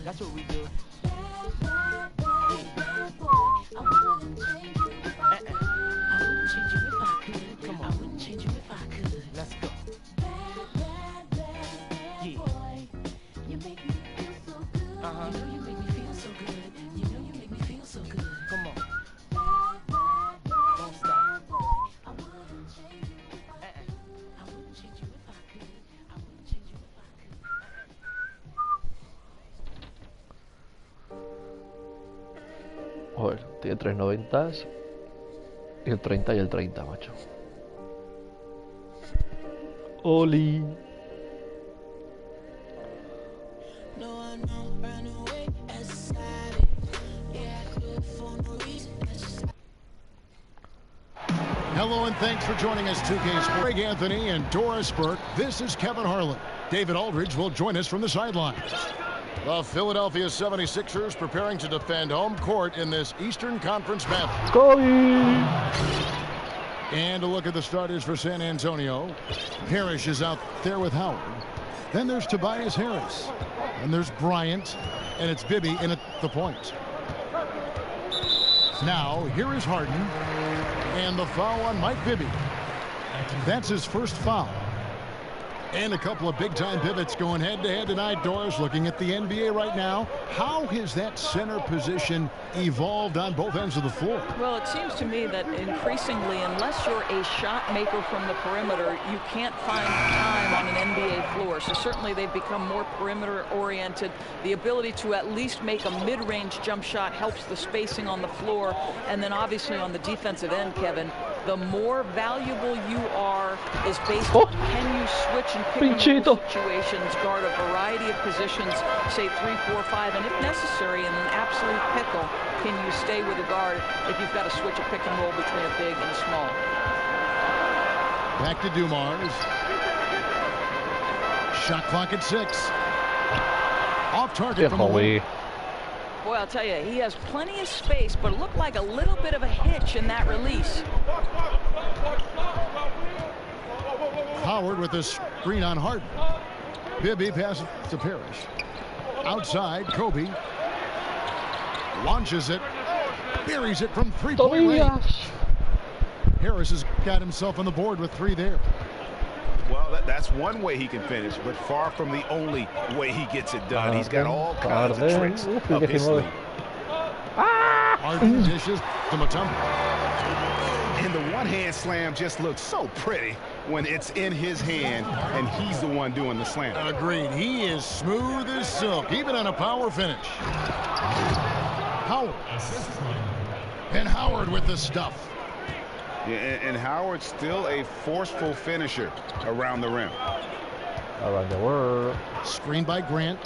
That's what we do. Come on. Let's go. Yeah. Uh-huh. You make me feel so good. You know you make me feel so good. Come on. Don't stop. I wouldn't change you if I could. I wouldn't change you if I could. I wouldn't change you if I could. Joder, tiene 390 y el 30 y el 30, macho. Olly. Hello and thanks for joining us, 2K Sports. Greg Anthony and Doris Burke. This is Kevin Harlan. David Aldridge will join us from the sidelines. The Philadelphia 76ers preparing to defend home court in this Eastern Conference match. And a look at the starters for San Antonio. Parrish is out there with Howard. Then there's Tobias Harris. And there's Bryant. And it's Bibby in at the point. Now, here is Harden. And the foul on Mike Bibby. That's his first foul. And a couple of big-time pivots going head-to-head tonight. Doris, looking at the NBA right now, how has that center position evolved on both ends of the floor? Well, it seems to me that increasingly, unless you're a shot maker from the perimeter, you can't find time on an NBA floor. So certainly they've become more perimeter-oriented. The ability to at least make a mid-range jump shot helps the spacing on the floor. And then obviously on the defensive end, Kevin, the more valuable you are is based on can you switch and pick and roll situations, guard a variety of positions, say 3, 4, 5, and if necessary, in an absolute pickle, can you stay with a guard if you've got to switch a pick and roll between a big and a small. Back to Dumars. Shot clock at 6. Off target from Olly. Boy, I'll tell you, he has plenty of space, but it looked like a little bit of a hitch in that release. Howard with a screen on Harden. Bibby passes to Parrish. Outside, Kobe. Launches it. Buries it from three-point range. Harris has got himself on the board with 3 there. Well, that's one way he can finish, but far from the only way he gets it done. He's got all kinds of tricks up his sleeve. Harden dishes to Mutombo. And the one-hand slam just looks so pretty when it's in his hand and he's the one doing the slam. Agreed. He is smooth as silk, even on a power finish. Howard. And Howard with the stuff. Yeah, and Howard's still a forceful finisher around the rim. Around the world. Screen by Grant.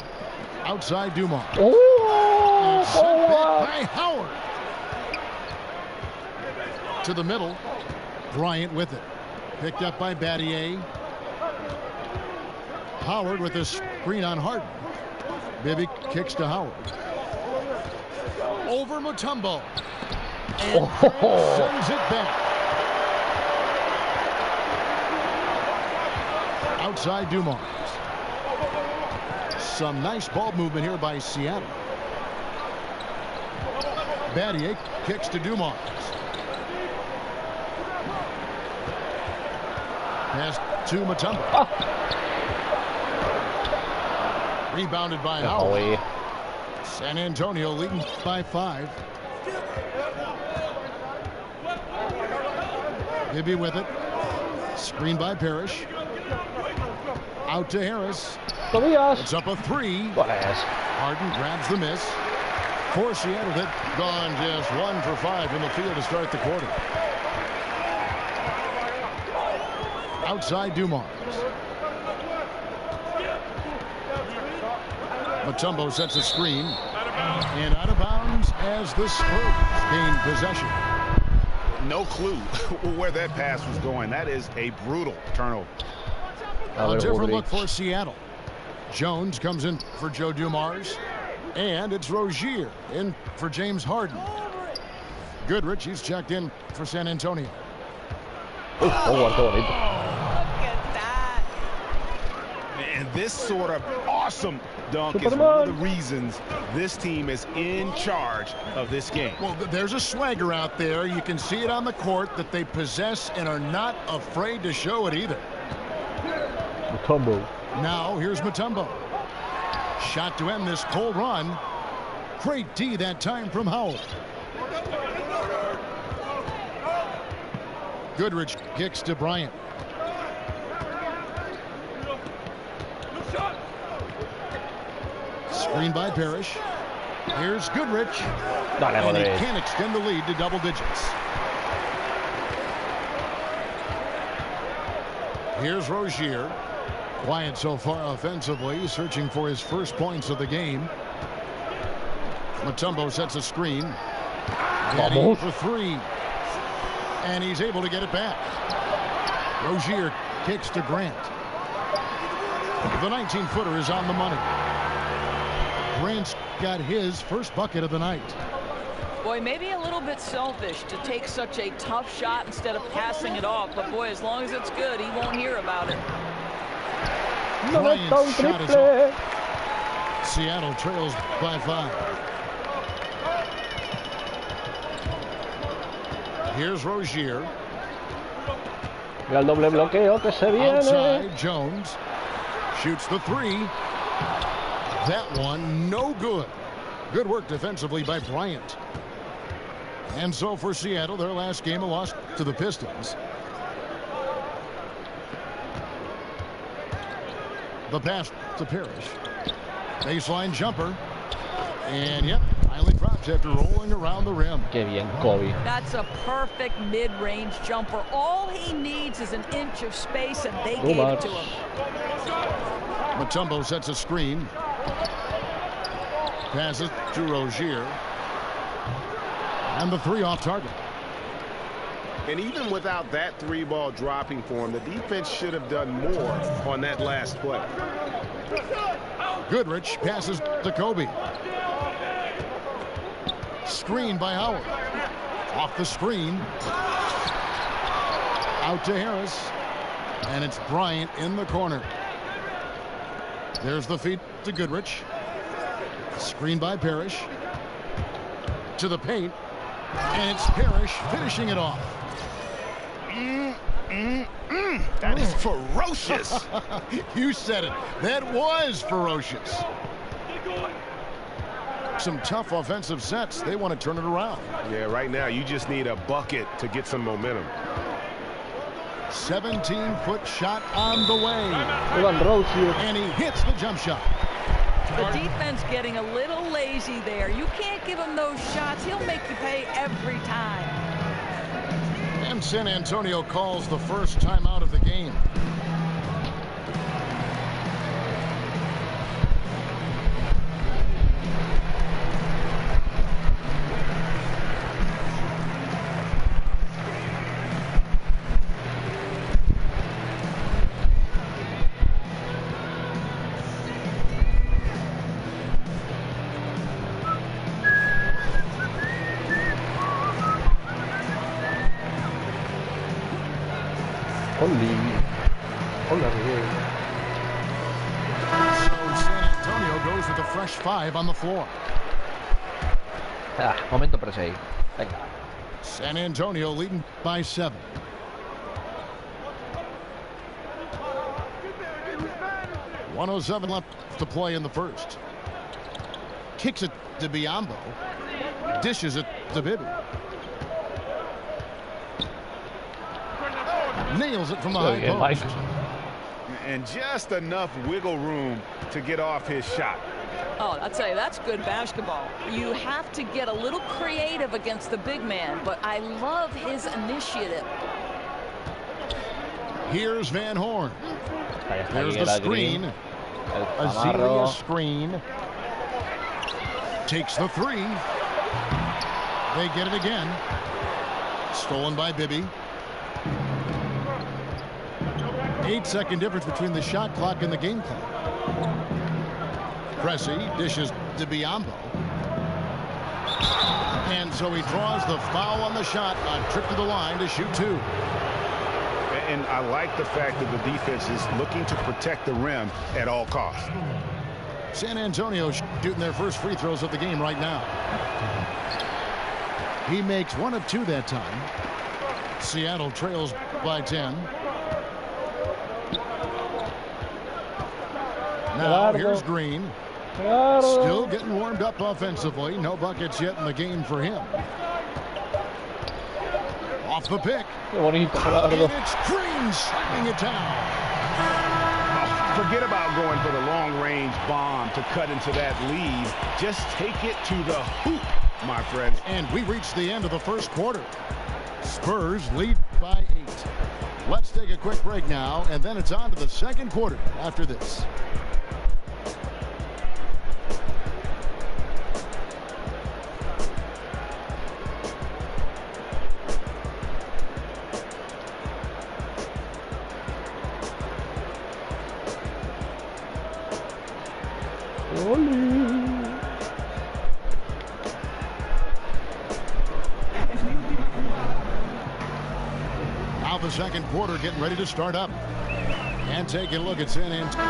Outside Dumars. Oh! Set back by Howard. To the middle. Bryant with it. Picked up by Battier. Howard with a screen on Harden. Bibby kicks to Howard. Over Mutombo. And sends it back. Outside Dumars. Some nice ball movement here by Seattle. Battier kicks to Dumars. Pass to Mutombo. Rebounded by Howard. San Antonio leading by 5. Bibby with it. Screen by Parrish. Out to Harris. It's up a 3. Harden grabs the miss. For Seattle, that gone just 1 for 5 in the field to start the quarter. Outside Dumars. Mutombo sets a screen. And out of bounds as the Spurs gain possession. No clue where that pass was going. That is a brutal turnover. A different look for Seattle. Jones comes in for Joe Dumars. And it's Rozier in for James Harden. Goodrich, he's checked in for San Antonio. Look at that. And this sort of awesome dunk is one of the reasons this team is in charge of this game. Well, there's a swagger out there. You can see it on the court that they possess and are not afraid to show it either. Mutombo. Now here's Mutombo. Shot to end this cold run. Great D that time from Howell. Goodrich kicks to Bryant. Screen by Parrish. Here's Goodrich. And he can't extend the lead to double digits. Here's Rozier. Quiet so far offensively, searching for his first points of the game. Mutombo sets a screen. Getting for three. And he's able to get it back. Rozier kicks to Grant. The 19-footer is on the money. Grant's got his first bucket of the night. Boy, maybe a little bit selfish to take such a tough shot instead of passing it off. But boy, as long as it's good, he won't hear about it. Bryant's shot is off. Seattle trails by 5. Here's Rozier. El doble bloqueo que se viene. Outside, Jones shoots the three. That one no good. Good work defensively by Bryant. And so for Seattle, their last game, a loss to the Pistons. The pass to Parrish. Baseline jumper. And yep, finally drops after rolling around the rim. Qué bien, Kobe. That's a perfect mid-range jumper. All he needs is an inch of space, and they gave it to him. Mutombo sets a screen. Passes to Rozier. And the three off target. And even without that three ball dropping for him, the defense should have done more on that last play. Goodrich passes to Kobe. Screen by Howard. Off the screen. Out to Harris. And it's Bryant in the corner. There's the feed to Goodrich. Screen by Parrish. To the paint. And it's Parrish finishing it off. That is ferocious. You said it. That was ferocious. Some tough offensive sets. They want to turn it around. Yeah, right now you just need a bucket to get some momentum. 17-foot shot on the way. Rozier. And he hits the jump shot. The defense getting a little lazy there. You can't give him those shots. He'll make you pay every time. And San Antonio calls the first timeout of the game. Olly. Olly. So San Antonio goes with a fresh 5 on the floor. Momento prese. Venga. San Antonio leading by 7. .107 left to play in the first. Kicks it to Biyombo. Dishes it to Bibby. Nails it from the high post. And just enough wiggle room to get off his shot. Oh, I'd say that's good basketball. You have to get a little creative against the big man, but I love his initiative. Here's Van Horn. There's the screen. Azealia screen. Takes the three. They get it again. Stolen by Bibby. 8-second difference between the shot clock and the game clock. Cressy dishes to Biyombo. And so he draws the foul on the shot. A trip to the line to shoot 2. And I like the fact that the defense is looking to protect the rim at all costs. San Antonio shooting their first free throws of the game right now. He makes 1 of 2 that time. Seattle trails by 10. Now here's Green. Still getting warmed up offensively. No buckets yet in the game for him. Off the pick. And it's Green slamming it down. Forget about going for the long-range bomb to cut into that lead. Just take it to the hoop, my friend. And we reach the end of the first quarter. Spurs lead by 8. Let's take a quick break now, and then it's on to the second quarter after this. Olly. Now the second quarter getting ready to start up. And take a look at San Antonio.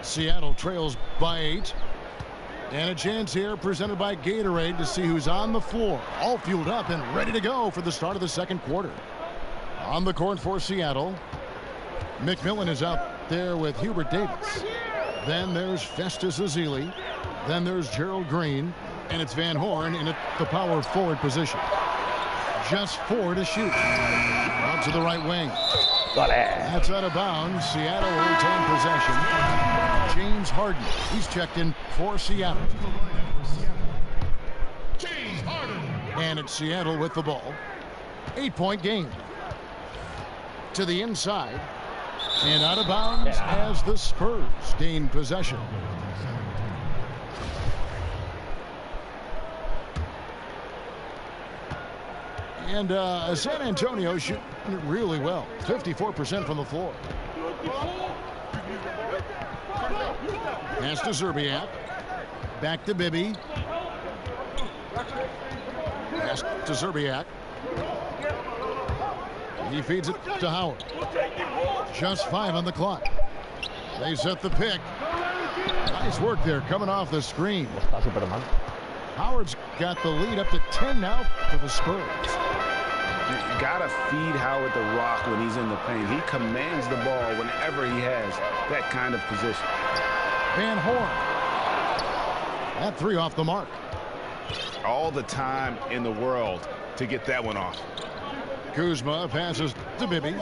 Seattle trails by 8. And a chance here presented by Gatorade to see who's on the floor. All fueled up and ready to go for the start of the second quarter. On the court for Seattle, McMillan is out there with Hubert Davis. Then there's Festus Ezeli. Then there's Gerald Green. And it's Van Horn in the power forward position. Just 4 to shoot. Out to the right wing. That's out of bounds. Seattle will retain possession. James Harden. He's checked in for Seattle. And it's Seattle with the ball. 8-point game. To the inside. And out of bounds as the Spurs gain possession. And San Antonio shooting it really well. 54% from the floor. Pass to Zerbiak. Back to Bibby. Pass to Zerbiak. He feeds it to Howard. Just 5 on the clock. They set the pick. Nice work there coming off the screen. Howard's got the lead up to 10 now for the Spurs. You gotta feed Howard the rock when he's in the paint. He commands the ball whenever he has that kind of position. Van Horn. That 3 off the mark. All the time in the world to get that one off. Kuzma passes to Bibby.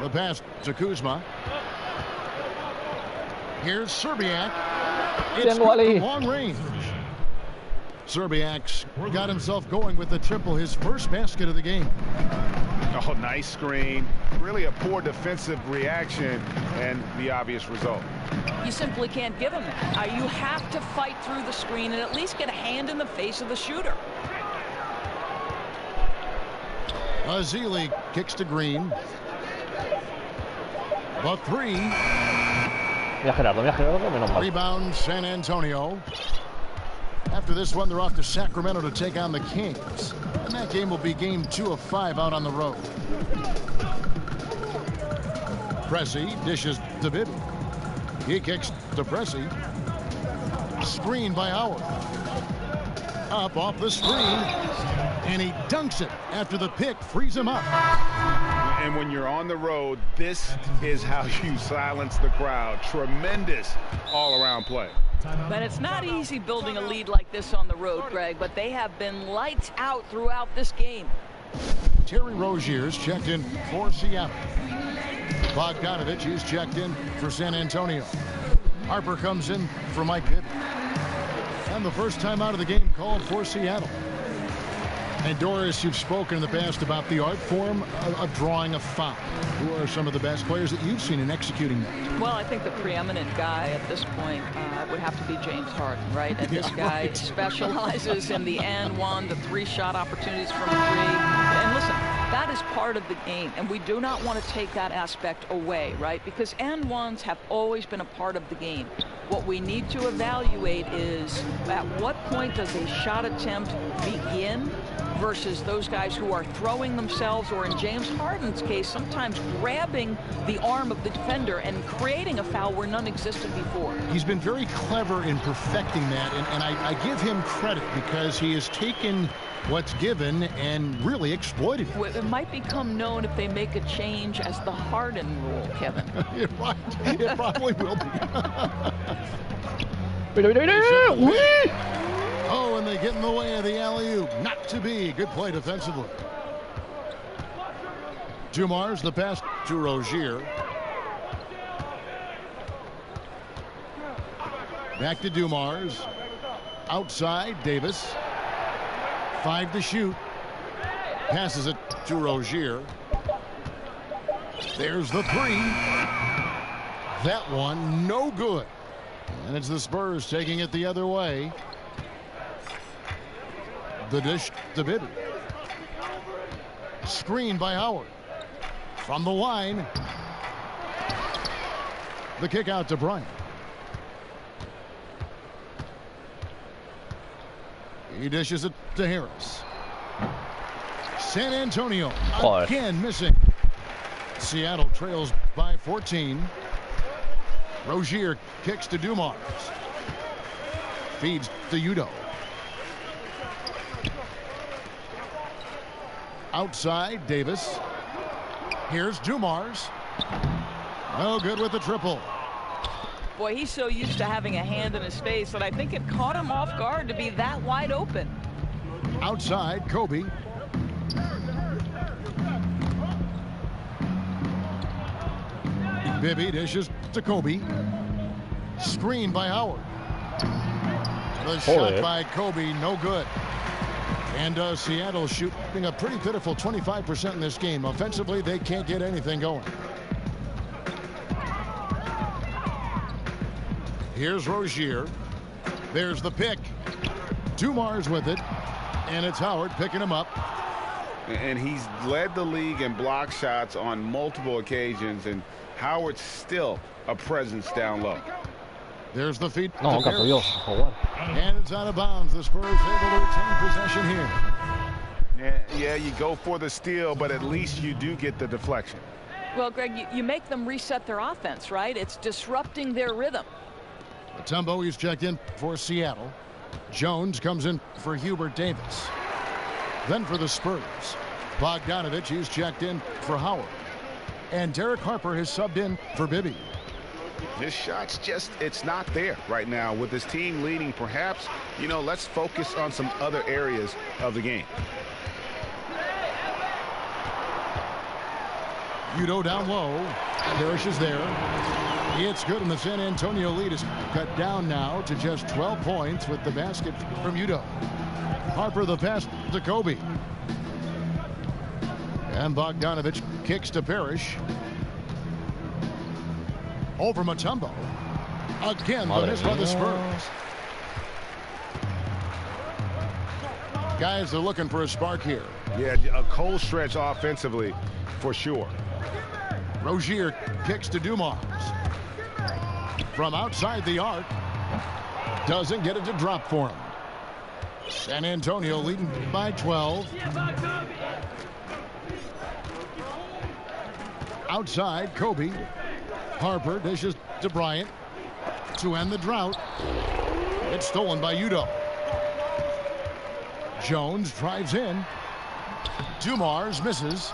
The pass to Kuzma. Here's Zerbiak. It's long range. Zerbiak's got himself going with the triple, his first basket of the game. Oh, nice screen. Really a poor defensive reaction and the obvious result. You simply can't give him that. You have to fight through the screen and at least get a hand in the face of the shooter. Ezeli kicks to Green. The 3. Rebound San Antonio. After this one, they're off to Sacramento to take on the Kings. And that game will be game 2 of 5 out on the road. Pressey dishes to Bibby. He kicks to Pressey. Screen by Howard. Up off the screen. And he dunks it after the pick frees him up. And when you're on the road, this is how you silence the crowd. Tremendous all-around play. But it's not easy building a lead like this on the road, Greg, but they have been lights out throughout this game. Terry Rozier's checked in for Seattle. Bogdanovich is checked in for San Antonio. Harper comes in for Mike Bibby. And the first time out of the game called for Seattle. And Doris, you've spoken in the past about the art form of drawing a foul. Who are some of the best players that you've seen in executing that? Well, I think the preeminent guy at this point would have to be James Harden, right? And this guy specializes in the and 1 to 3 shot opportunities from 3. And listen, That is part of the game, and we do not want to take that aspect away, right? Because and ones have always been a part of the game. What we need to evaluate is at what point does a shot attempt begin versus those guys who are throwing themselves, or in James Harden's case, sometimes grabbing the arm of the defender and creating a foul where none existed before. He's been very clever in perfecting that, and I give him credit because he has taken what's given and really exploited it. It might become known if they make a change as the Harden rule, Kevin. It probably will be. Oh, and they get in the way of the alley-oop. Not to be. Good play defensively. Dumars the pass to Rozier. Back to Dumars. Outside, Davis. 5 to shoot. Passes it to Rozier. There's the 3. That one no good. And it's the Spurs taking it the other way. The dish to Bibby. Screen by Howard. From the line. The kick out to Bryant. He dishes it to Harris. San Antonio again missing. Seattle trails by 14. Rozier kicks to Dumars. Feeds to Udo. Outside, Davis. Here's Dumars. No good with the triple. Boy, he's so used to having a hand in his face that I think it caught him off guard to be that wide open. Outside, Kobe. Bibby dishes to Kobe. Screen by Howard. The shot by Kobe, no good. And Seattle shooting a pretty pitiful 25% in this game. Offensively, they can't get anything going. Here's Rozier. There's the pick. Dumars with it. And it's Howard picking him up. And he's led the league in block shots on multiple occasions, and Howard's still a presence down low. There's the feed. No, and it's out of bounds. The Spurs able to retain possession here. Yeah, you go for the steal, but at least you do get the deflection. Well, Greg, you make them reset their offense, right? It's disrupting their rhythm. Mutombo, he's checked in for Seattle. Jones comes in for Hubert Davis. Then for the Spurs, Bogdanovich, he's checked in for Howard. And Derek Harper has subbed in for Bibby. His shot's just, it's not there right now. With his team leading, perhaps, let's focus on some other areas of the game. Udo down low. Parrish is there. It's good, and the San Antonio lead is cut down now to just 12 points with the basket from Udo. Harper the pass to Kobe. And Bogdanovich kicks to Parrish. Over Mutombo. Again, the miss by the Spurs. Guys, they're looking for a spark here. Yeah, a cold stretch offensively for sure. Rozier kicks to Dumars. From outside the arc. Doesn't get it to drop for him. San Antonio leading by 12. Outside, Kobe. Harper dishes to Bryant to end the drought. It's stolen by Udo. Jones drives in. Dumars misses.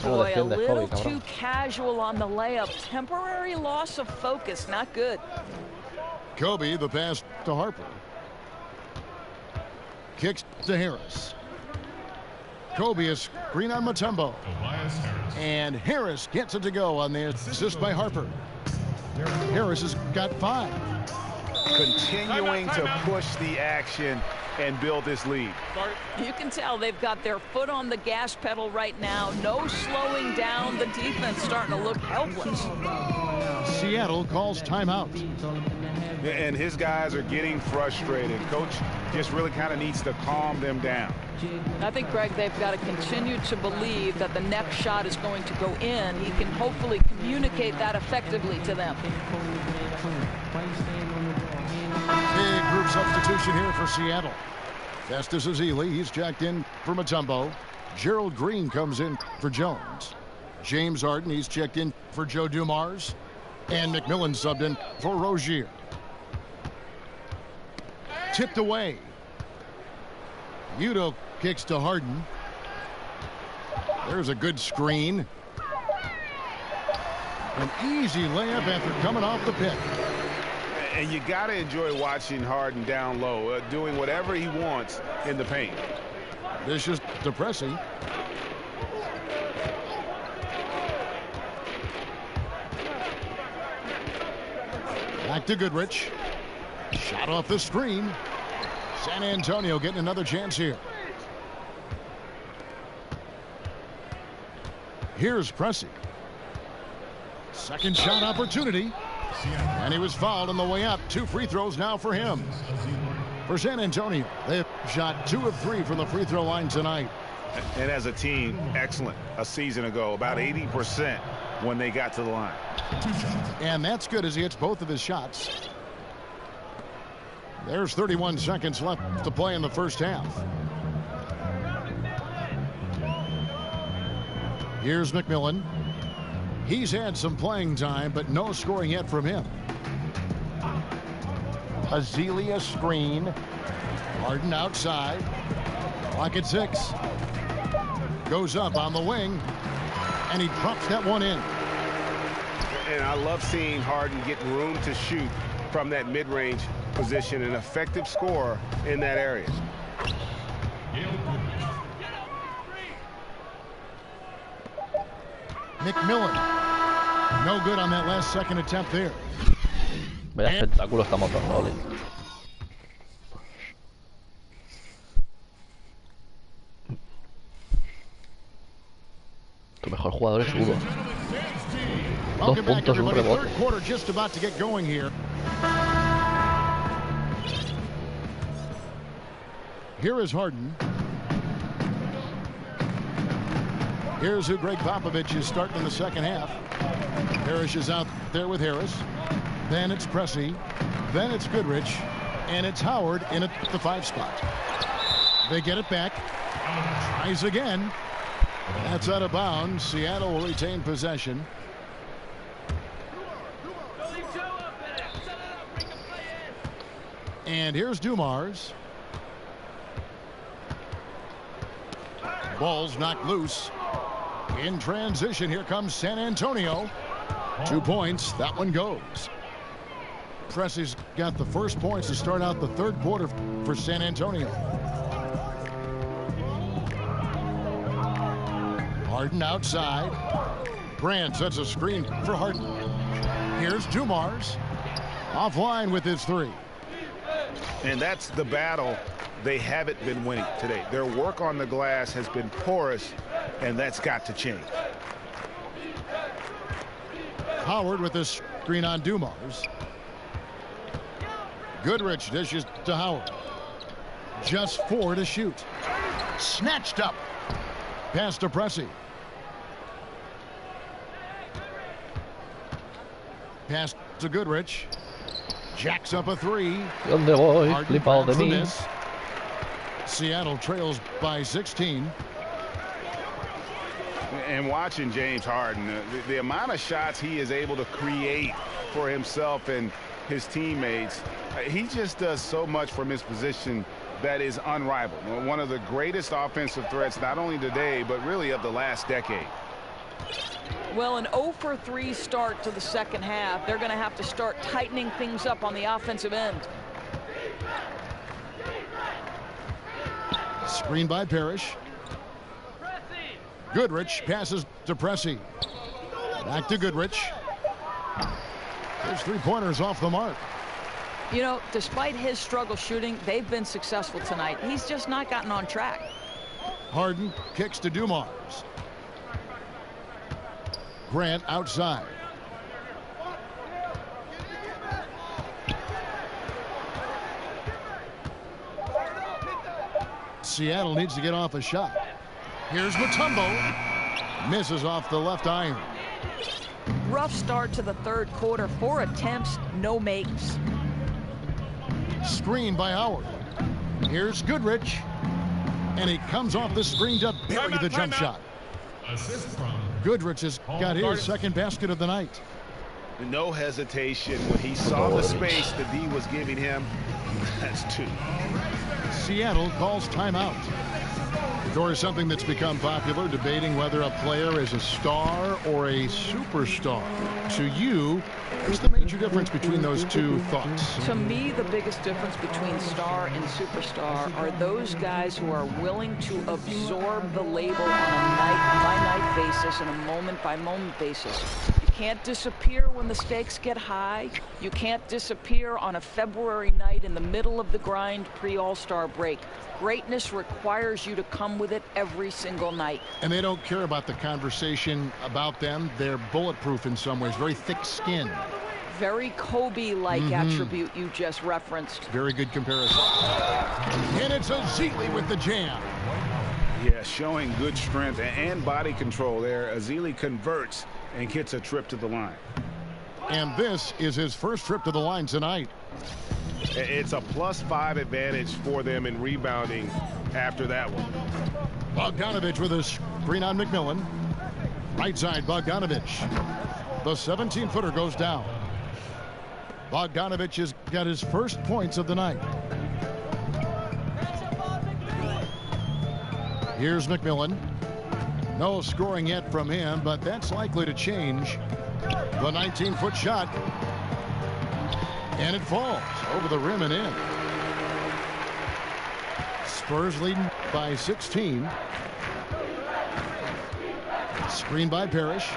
Boy, a little too casual on the layup. Temporary loss of focus. Not good. Kobe, the pass to Harper. Kicks to Harris. Kobe, a screen on Mutombo. And Harris gets it to go on the assist by Harper. Harris has got 5. Continuing to push the action and build this lead. You can tell they've got their foot on the gas pedal right now. No slowing down. The defense starting to look helpless. Seattle calls timeout. And his guys are getting frustrated. Coach just really kind of needs to calm them down. I think, Greg, they've got to continue to believe that the next shot is going to go in. He can hopefully communicate that effectively to them. Big group substitution here for Seattle. Festus Ezeli, he's checked in for Mutombo. Gerald Green comes in for Jones. James Harden, he's checked in for Joe Dumars. And McMillan subbed in for Rozier. Tipped away. Udo kicks to Harden. There's a good screen. An easy layup after coming off the pick. And you got to enjoy watching Harden down low, doing whatever he wants in the paint. Vicious to Pressey. Back to Goodrich. Shot off the screen. San Antonio getting another chance here. Here's Pressey. Second shot opportunity. And he was fouled on the way up. 2 free throws now for him. For San Antonio, they've shot 2 of 3 from the free throw line tonight. And as a team, excellent. A season ago, about 80% when they got to the line. And that's good as he hits both of his shots. There's 31 seconds left to play in the first half. Here's McMillan. He's had some playing time, but no scoring yet from him. Ezeli screen. Harden outside. Clock at 6. Goes up on the wing. And he drops that one in. And I love seeing Harden get room to shoot from that mid-range position, an effective scorer in that area. McMillan. No good on that last second attempt there. Vaya espectáculo estamos dando, Olly. Tu mejor jugador es Udo. 2 puntos, un rebote. Third quarter just about to get going here. Here is Harden. Here's who Greg Popovich is starting in the second half. Parrish is out there with Harris. Then it's Pressey. Then it's Goodrich. And it's Howard in at the 5 spot. They get it back. Tries again. That's out of bounds. Seattle will retain possession. And here's Dumars. Ball's knocked loose. In transition, here comes San Antonio. 2 points. That one goes. Pressey's got the first points to start out the third quarter for San Antonio. Harden outside. Grant sets a screen for Harden. Here's Dumars. Offline with his 3. And that's the battle they haven't been winning today. Their work on the glass has been porous, and that's got to change. Howard with a screen on Dumars. Goodrich dishes to Howard. Just 4 to shoot. Snatched up. Pass to Pressey. Pass to Goodrich. Jacks up a 3. ¿Dónde voy? Harden Flipado de grabs the mí. miss. Seattle trails by 16. And watching James Harden, the amount of shots he is able to create for himself and his teammates, he just does so much from his position that is unrivaled. One of the greatest offensive threats, not only today, but really of the last decade. Well, an 0 for 3 start to the second half. They're going to have to start tightening things up on the offensive end. Screen by Parrish. Goodrich passes to Pressey. Back to Goodrich. There's 3-pointers off the mark. You know, despite his struggle shooting, they've been successful tonight. He's just not gotten on track. Harden kicks to Dumars. Grant outside. Seattle needs to get off a shot. Here's Mutombo. Misses off the left iron. Rough start to the third quarter. 4 attempts, no makes. Screen by Howard. Here's Goodrich. And he comes off the screen to bury the jump shot. Goodrich has got his second basket of the night. No hesitation when he saw the space the D was giving him. That's 2. Seattle calls timeout. Or something that's become popular, debating whether a player is a star or a superstar. To you, what's the major difference between those two thoughts? To me, the biggest difference between star and superstar are those guys who are willing to absorb the label on a night-by-night basis and a moment-by-moment basis. You can't disappear when the stakes get high. You can't disappear on a February night in the middle of the grind pre-All-Star break. Greatness requires you to come with it every single night. And they don't care about the conversation about them. They're bulletproof in some ways, very thick-skinned. Very Kobe-like attribute you just referenced. Very good comparison. And it's Ezeli with the jam. Yeah, showing good strength and body control there. Ezeli converts and gets a trip to the line. And this is his first trip to the line tonight. It's a +5 advantage for them in rebounding after that one. Bogdanovich with a screen on McMillan. Right side, Bogdanovich. The 17-footer goes down. Bogdanovich has got his first points of the night. Here's McMillan. No scoring yet from him, but that's likely to change. The 19-foot shot. And it falls over the rim and in. Spurs leading by 16. Screen by Parrish.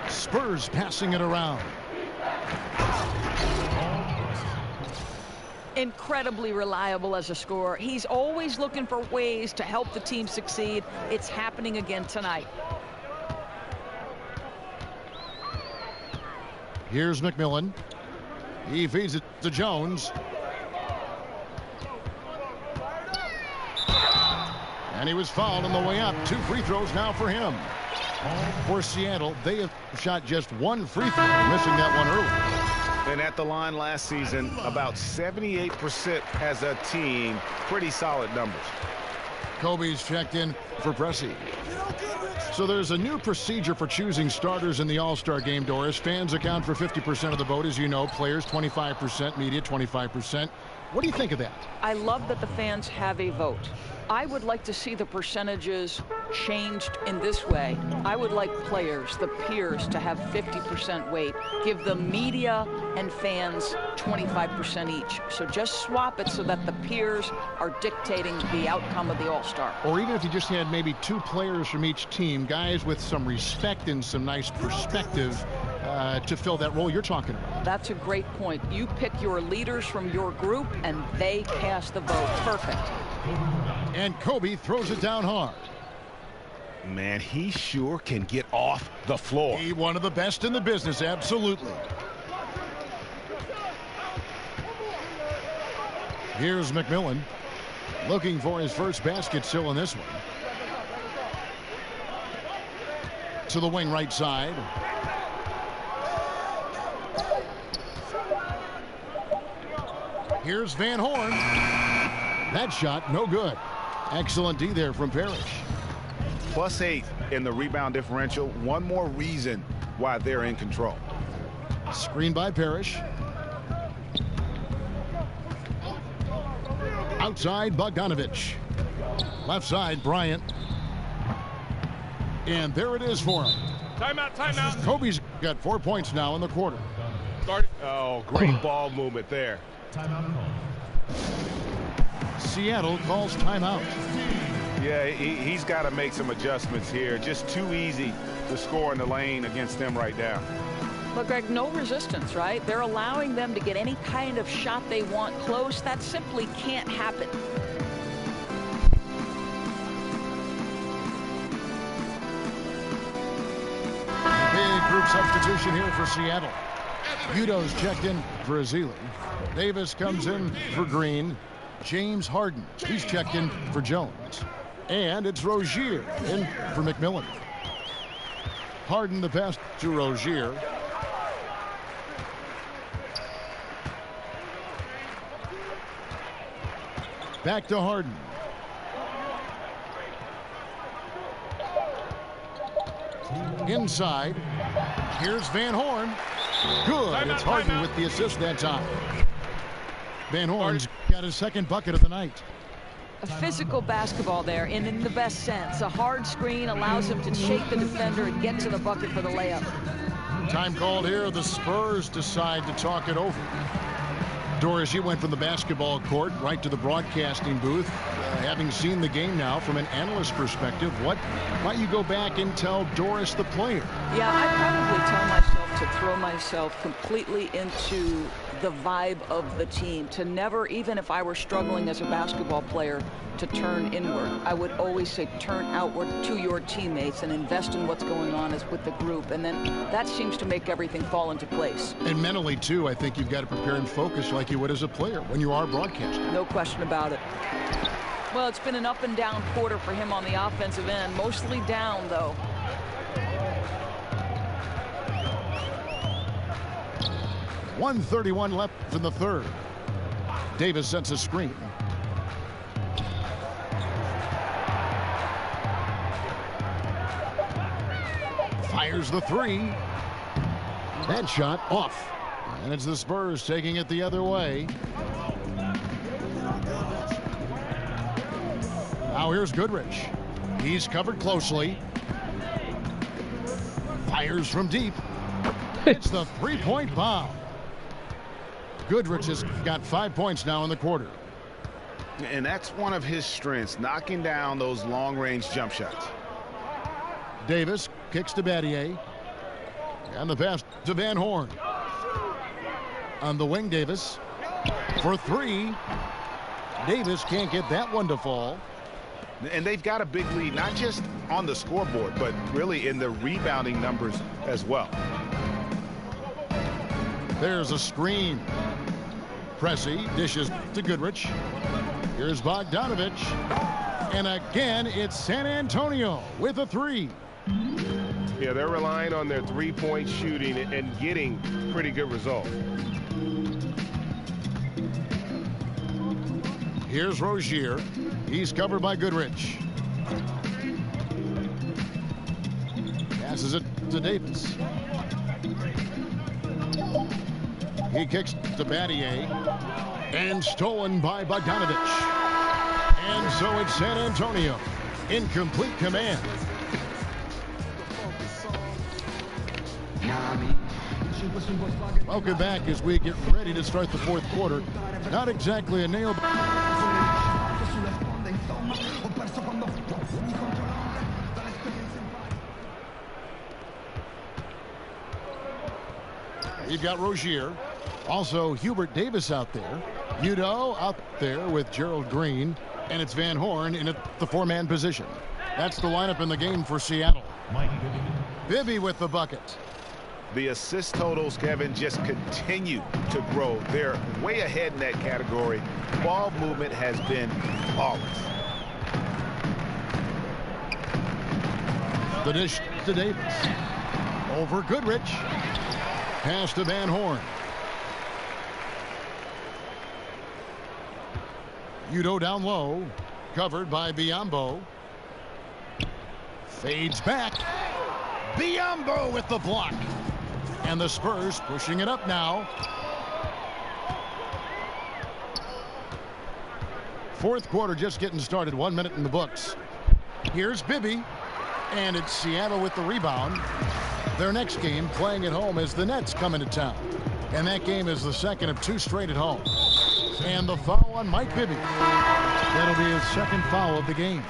Spurs passing it around. Incredibly reliable as a scorer. He's always looking for ways to help the team succeed. It's happening again tonight. Here's McMillan. He feeds it to Jones. And he was fouled on the way up. 2 free throws now for him. For Seattle, they have shot just 1 free throw, missing that one early. And at the line last season, about 78% as a team. Pretty solid numbers. Kobe's checked in for Pressey. So there's a new procedure for choosing starters in the All-Star game, Doris. Fans account for 50% of the vote, as you know. Players 25%, media 25%. What do you think of that? I love that the fans have a vote. I would like to see the percentages changed in this way. I would like players, the peers, to have 50% weight. Give the media and fans 25% each. So just swap it so that the peers are dictating the outcome of the All-Star. Or even if you just had maybe 2 players from each team, guys with some respect and some nice perspective to fill that role you're talking about. That's a great point. You pick your leaders from your group, and they cast the vote. Perfect. And Kobe throws it down hard. Man, he sure can get off the floor. He one of the best in the business, absolutely. Here's McMillan, looking for his first basket still in this one. To the wing right side. Here's Van Horn. That shot, no good. Excellent D there from Parrish. +8 in the rebound differential. One more reason why they're in control. Screen by Parrish. Outside, Bogdanovich. Left side, Bryant. And there it is for him. Timeout, timeout. Kobe's got 4 points now in the quarter. Oh, great ball movement there. Timeout call. Seattle calls timeout. Yeah, he's got to make some adjustments here. Just too easy to score in the lane against them right now. Look, Greg, no resistance, right? They're allowing them to get any kind of shot they want close. That simply can't happen. Big group substitution here for Seattle. Udo's checked in for Ezeli. Davis comes in for Green. James Harden. He's checked in for Jones. And it's Rozier in for McMillan. Harden the pass to Rozier. Back to Harden. Inside. Here's Van Horn. Good. It's Harden with the assist that time. Van Horn's got his second bucket of the night. A physical basketball there, and in the best sense. A hard screen allows him to shake the defender and get to the bucket for the layup. Time called here. The Spurs decide to talk it over. Doris, you went from the basketball court right to the broadcasting booth. Having seen the game now from an analyst perspective, what might you go back and tell Doris, the player? Yeah, I probably tell myself to throw myself completely into the vibe of the team, to never, even if I were struggling as a basketball player, to turn inward. I would always say turn outward to your teammates and invest in what's going on as with the group, and then that seems to make everything fall into place. And mentally too, I think you've got to prepare and focus like you would as a player when you are broadcasting. No question about it. Well, it's been an up and down quarter for him on the offensive end, mostly down though. .131 left in the third. Davis sets a screen. Fires the three. That shot off. And it's the Spurs taking it the other way. Now here's Goodrich. He's covered closely. Fires from deep. It's the three-point bomb. Goodrich has got 5 points now in the quarter. And that's one of his strengths, knocking down those long-range jump shots. Davis kicks to Battier. And the pass to Van Horn. On the wing, Davis. For three. Davis can't get that one to fall. And they've got a big lead, not just on the scoreboard, but really in the rebounding numbers as well. There's a screen. Pressey dishes to Goodrich. Here's Bogdanovich. And again, it's San Antonio with a three. Yeah, they're relying on their three-point shooting and getting pretty good results. Here's Rozier. He's covered by Goodrich. Passes it to Davis. He kicks to Battier. And stolen by Bogdanovich. And so it's San Antonio in complete command. Welcome back as we get ready to start the fourth quarter. Not exactly a nail. You've got Rozier. Also Hubert Davis out there. Udo out there with Gerald Green. And it's Van Horn in the four-man position. That's the lineup in the game for Seattle. Bibby with the bucket. The assist totals, Kevin, just continue to grow. They're way ahead in that category. Ball movement has been flawless. The dish to Davis. Over Goodrich. Pass to Van Horn. Udo down low. Covered by Biyombo. Fades back. Biyombo with the block. And the Spurs pushing it up now. Fourth quarter just getting started. 1 minute in the books. Here's Bibby. And it's Seattle with the rebound. Their next game playing at home as the Nets come into town. And that game is the second of two straight at home. And the foul on Mike Bibby. That'll be his second foul of the game.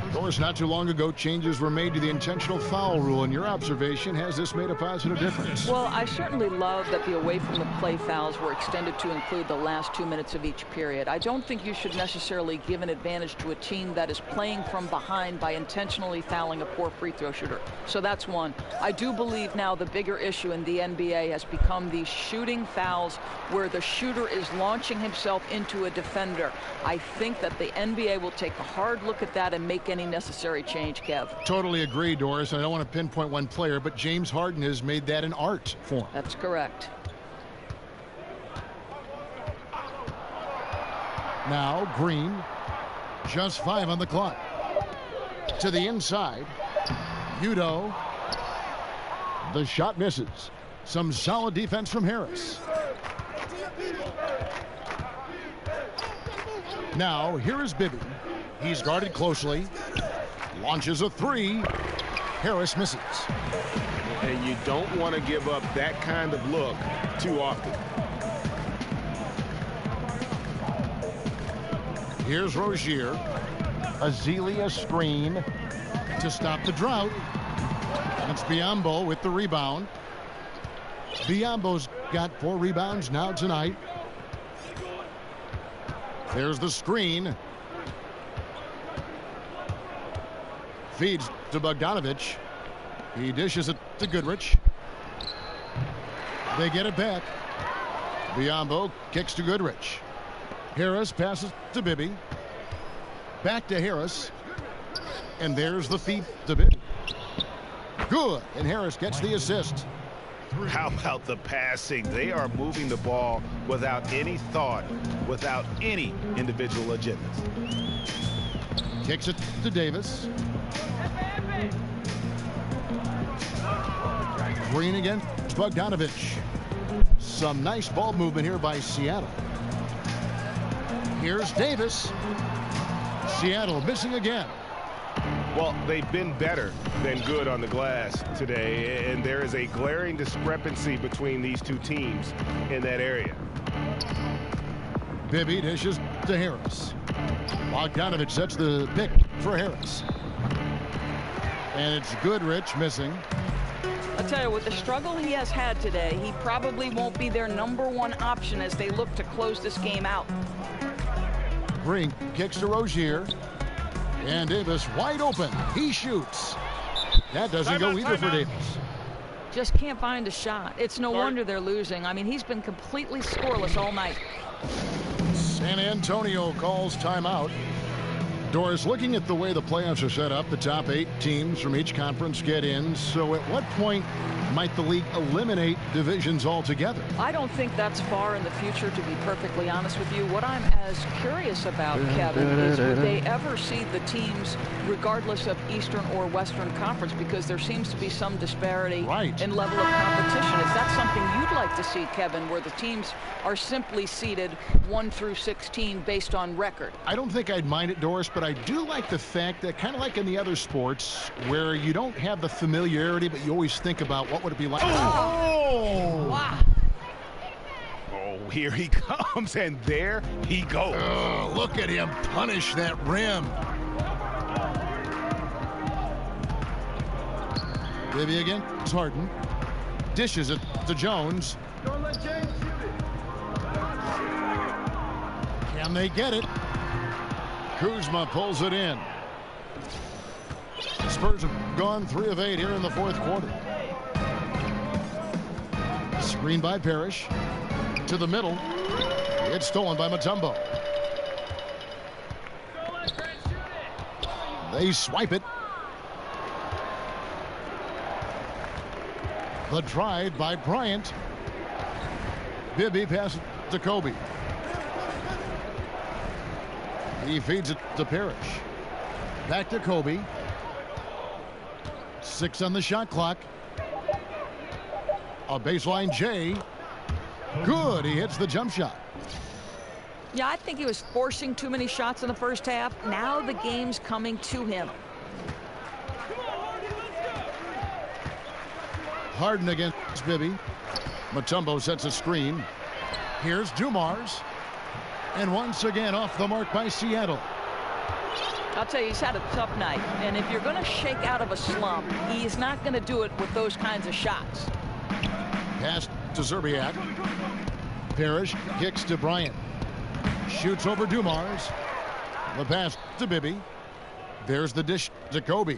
Of course, not too long ago, changes were made to the intentional foul rule. In your observation, has this made a positive difference? Well, I certainly love that the away from the play fouls were extended to include the last 2 minutes of each period. I don't think you should necessarily give an advantage to a team that is playing from behind by intentionally fouling a poor free throw shooter. So that's one. I do believe now the bigger issue in the NBA has become these shooting fouls where the shooter is launching himself into a defender. I think that the NBA will take a hard look at that and make any necessary change, Kev. Totally agree, Doris. I don't want to pinpoint one player, but James Harden has made that an art form. That's correct. Now Green, just 5 on the clock. To the inside, Udo. The shot misses. Some solid defense from Harris. Now here is Bibby. He's guarded closely. Launches a 3. Harris misses. And you don't want to give up that kind of look too often. Here's Rozier. Azealia screen to stop the drought. It's Biyombo with the rebound. Biyombo's got 4 rebounds now tonight. There's the screen. Feeds to Bogdanovich. He dishes it to Goodrich. They get it back. Biyombo kicks to Goodrich. Harris passes to Bibby. Back to Harris. And there's the feed to Bibby. Good. And Harris gets the assist. How about the passing? They are moving the ball without any thought, without any individual agendas. Kicks it to Davis. Green again. Bogdanovich. Some nice ball movement here by Seattle. Here's Davis. Seattle missing again. Well, they've been better than good on the glass today, and there is a glaring discrepancy between these two teams in that area. Bibby dishes to Harris. Bogdanovich sets the pick for Harris. And it's Goodrich missing. I'll tell you, with the struggle he has had today, he probably won't be their #1 option as they look to close this game out. Green kicks to Rozier. And Davis wide open. He shoots. That doesn't go either for Davis. Just can't find a shot. It's no wonder they're losing. I mean, he's been completely scoreless all night. San Antonio calls timeout. Doris, looking at the way the playoffs are set up, the top 8 teams from each conference get in. So at what point might the league eliminate divisions altogether? I don't think that's far in the future, to be perfectly honest with you. What I'm as curious about, Kevin, is would they ever see the teams, regardless of Eastern or Western Conference, because there seems to be some disparity in level of competition. Is that something you'd like to see, Kevin, where the teams are simply seeded 1 through 16 based on record? I don't think I'd mind it, Doris, but I do like the fact that, kind of like in the other sports, where you don't have the familiarity, but you always think about what would it be like. Oh! Wow. Oh, here he comes, and there he goes. Oh, look at him punish that rim. Bibby again. It's Harden. Dishes it to Jones. Don't let James shoot it. Can they get it? Kuzma pulls it in. Spurs have gone 3 of 8 here in the 4th quarter. Screen by Parrish. To the middle. It's stolen by Mutombo. They swipe it. The drive by Bryant. Bibby passes to Kobe. He feeds it to Parrish. Back to Kobe. 6 on the shot clock. A baseline J. Good. He hits the jump shot. Yeah, I think he was forcing too many shots in the first half. Now the game's coming to him. Harden against Bibby. Mutombo sets a screen. Here's Dumars. And once again off the mark by Seattle. I'll tell you, he's had a tough night. And if you're going to shake out of a slump, he's not going to do it with those kinds of shots. Pass to Zerbiak. Parrish kicks to Bryant. Shoots over Dumars. The pass to Bibby. There's the dish to Kobe.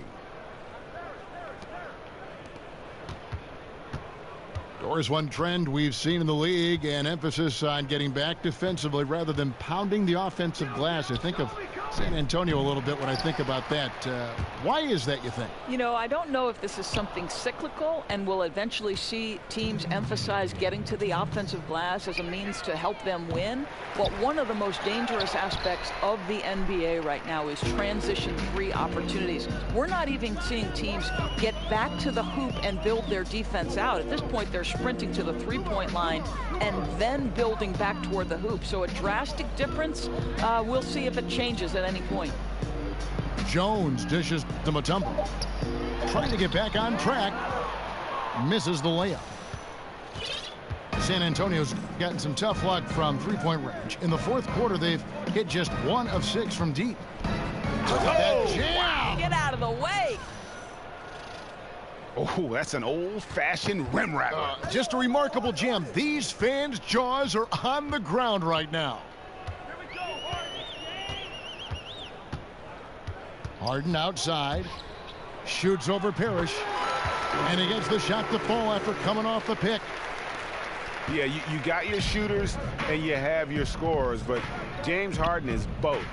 Doors one trend we've seen in the league, an emphasis on getting back defensively rather than pounding the offensive glass. I think of San Antonio a little bit when I think about that. Why is that, you think? You know, I don't know if this is something cyclical and we'll eventually see teams emphasize getting to the offensive glass as a means to help them win. But one of the most dangerous aspects of the NBA right now is transition three opportunities. We're not even seeing teams get back to the hoop and build their defense out. At this point, they're sprinting to the three-point line and then building back toward the hoop. So a drastic difference. We'll see if it changes at any point. Jones dishes to Mutombo. Trying to get back on track. Misses the layup. San Antonio's gotten some tough luck from three-point range. In the fourth quarter, they've hit just 1 of 6 from deep. Wow. Get out of the way. Oh, that's an old-fashioned rim rattler. Just a remarkable jam. These fans' jaws are on the ground right now. Harden outside. Shoots over Parrish. And he gets the shot to fall after coming off the pick. Yeah, you got your shooters and you have your scorers, but James Harden is both.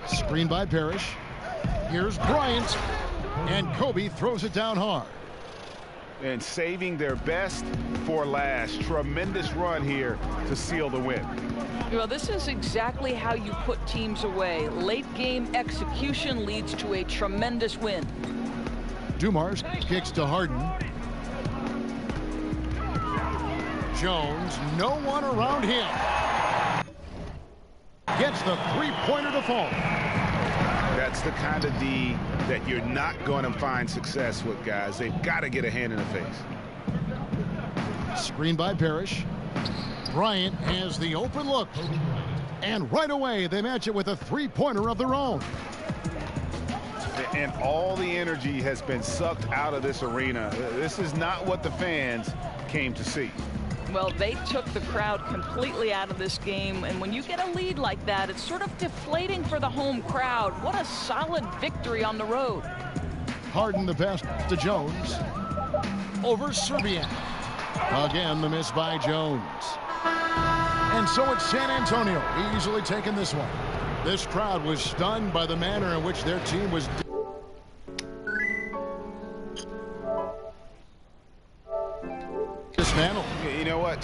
Screen by Parrish. Here's Bryant. And Kobe throws it down hard. And saving their best for last. Tremendous run here to seal the win. Well, this is exactly how you put teams away. Late game execution leads to a tremendous win. Dumars kicks to Harden. Jones, no one around him. Gets the three-pointer to fall. That's the kind of D that you're not going to find success with, guys. They've got to get a hand in the face. Screen by Parrish. Bryant has the open look. And right away, they match it with a three-pointer of their own. And all the energy has been sucked out of this arena. This is not what the fans came to see. Well, they took the crowd completely out of this game, and when you get a lead like that, it's sort of deflating for the home crowd. What a solid victory on the road. Harden the pass to Jones. Over Serbian. Again, the miss by Jones. And so it's San Antonio easily taking this one. This crowd was stunned by the manner in which their team was dismantled. You know what?